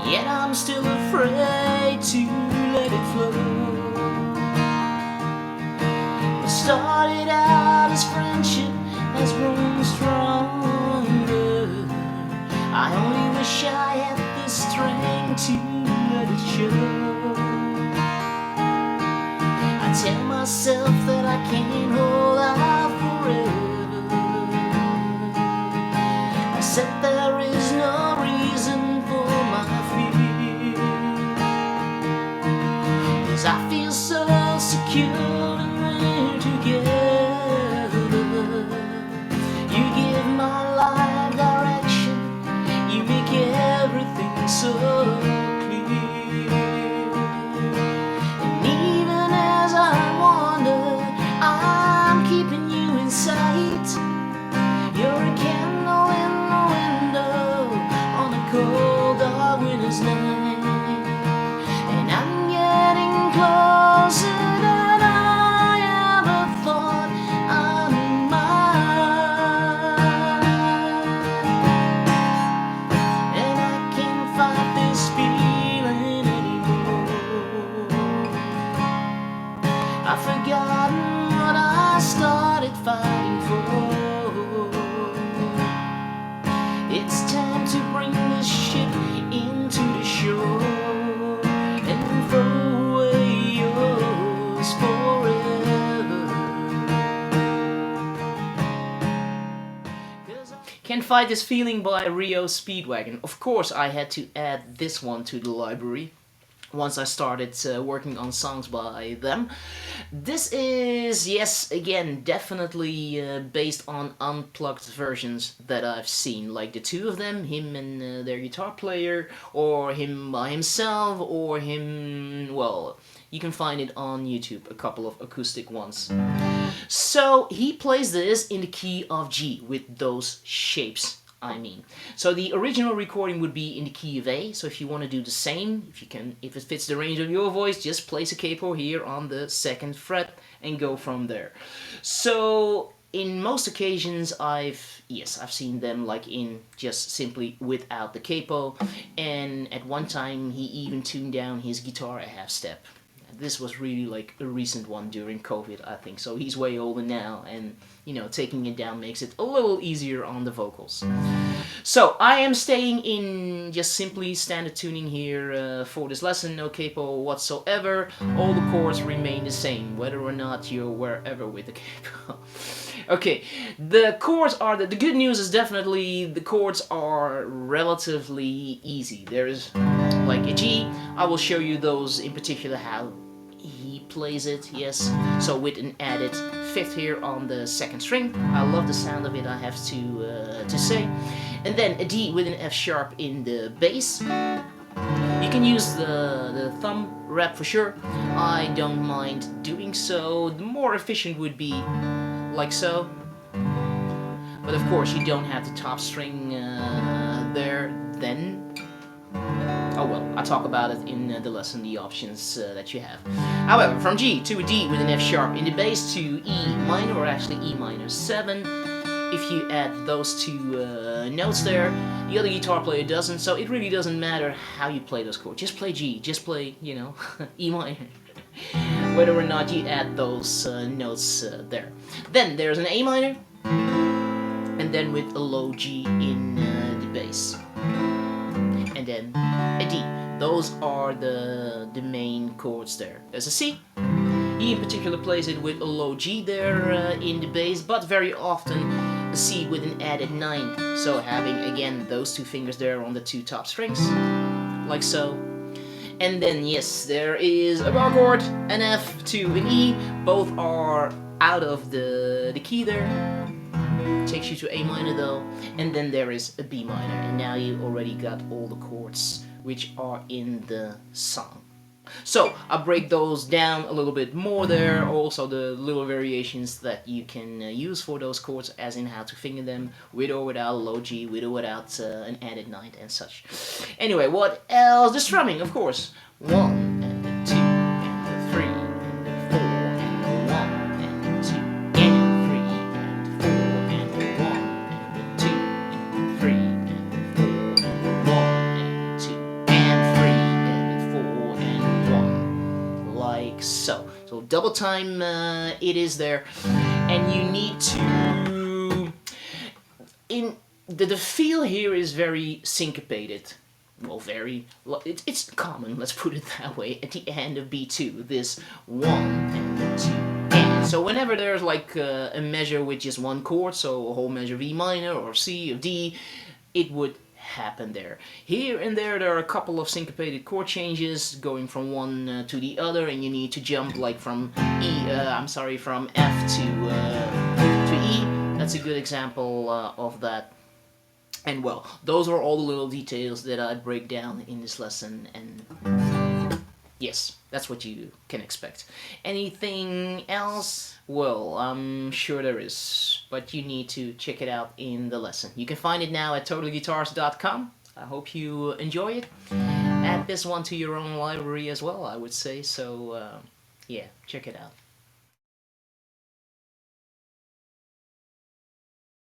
yet I'm still afraid to let it flow. What started out as friendship has grown stronger. I only wish I had the strength to let it show. I tell myself that I can't hold out forever. I said there is no reason for my fear, 'cause I feel so secure when we're together. You give my life direction, you make everything so clear. And even as I wander, I'm keeping you in sight. You're a candle in the window on a cold dark winter's night, and I'm getting closer than I ever thought I might. And I can't fight this feeling anymore. I've forgotten what I started fighting for. It's time to bring this ship into the shore and throw away yours forever. Can't Fight This Feeling by REO Speedwagon. Of course I had to add this one to the library once I started working on songs by them. This is, yes, again, definitely based on unplugged versions that I've seen, like the two of them, him and their guitar player, or him by himself, or him, well, you can find it on YouTube, a couple of acoustic ones. So he plays this in the key of G with those shapes, I mean. So the original recording would be in the key of A, so if you want to do the same, if it fits the range of your voice, just place a capo here on the 2nd fret and go from there. So in most occasions I've seen them like in just simply without the capo, and at one time he even tuned down his guitar a half step. This was really like a recent one during COVID, I think, so he's way older now, and you know, taking it down makes it a little easier on the vocals. So I am staying in just simply standard tuning here for this lesson, no capo whatsoever. All the chords remain the same, whether or not you're wherever with the capo. Okay, the chords are, the good news is definitely the chords are relatively easy. There's like a G, I will show you those in particular how he plays it, yes. So with an added 5th here on the 2nd string. I love the sound of it, I have to say. And then a D with an F sharp in the bass. You can use the thumb rep for sure. I don't mind doing so. The more efficient would be like so. But of course you don't have the top string there then. Oh well, I'll talk about it in the lesson, the options that you have. However, from G to a D with an F sharp in the bass to E minor, or actually E minor 7. If you add those two notes there, the other guitar player doesn't, so it really doesn't matter how you play those chords. Just play G, just play, you know, E minor. Whether or not you add those notes there. Then there's an A minor, and then with a low G in the bass. And then a D. Those are the main chords there. There's a C. He in particular plays it with a low G there in the bass, but very often a C with an added 9. So having again those two fingers there on the 2 top strings, like so. And then yes, there is a bar chord, an F to an E. Both are out of the key there. Takes you to A minor though, and then there is a B minor, and now you already got all the chords which are in the song. So I'll break those down a little bit more there, also the little variations that you can use for those chords, as in how to finger them with or without a low G, with or without an added 9 and such. Anyway, what else? The strumming, of course. 1 and the 2 and the 3 and the 4 and the 1 and the 2 and 3 and 4 and the 1 and the 2 and 3 and 4 and the 1 and 2 and double time it is there, and you need to the feel here is very syncopated. Well, it's common, let's put it that way, at the end of B2, this 1 and 2 and. So whenever there's like a measure with just one chord, so a whole measure V minor or C or D, it would happen there. Here and there are a couple of syncopated chord changes going from one to the other, and you need to jump like from from F to E. That's a good example of that. And well, those are all the little details that I break down in this lesson, and yes, that's what you can expect. Anything else? Well, I'm sure there is, but you need to check it out in the lesson. You can find it now at totalguitars.com. I hope you enjoy it. Add this one to your own library as well, I would say, so yeah, check it out.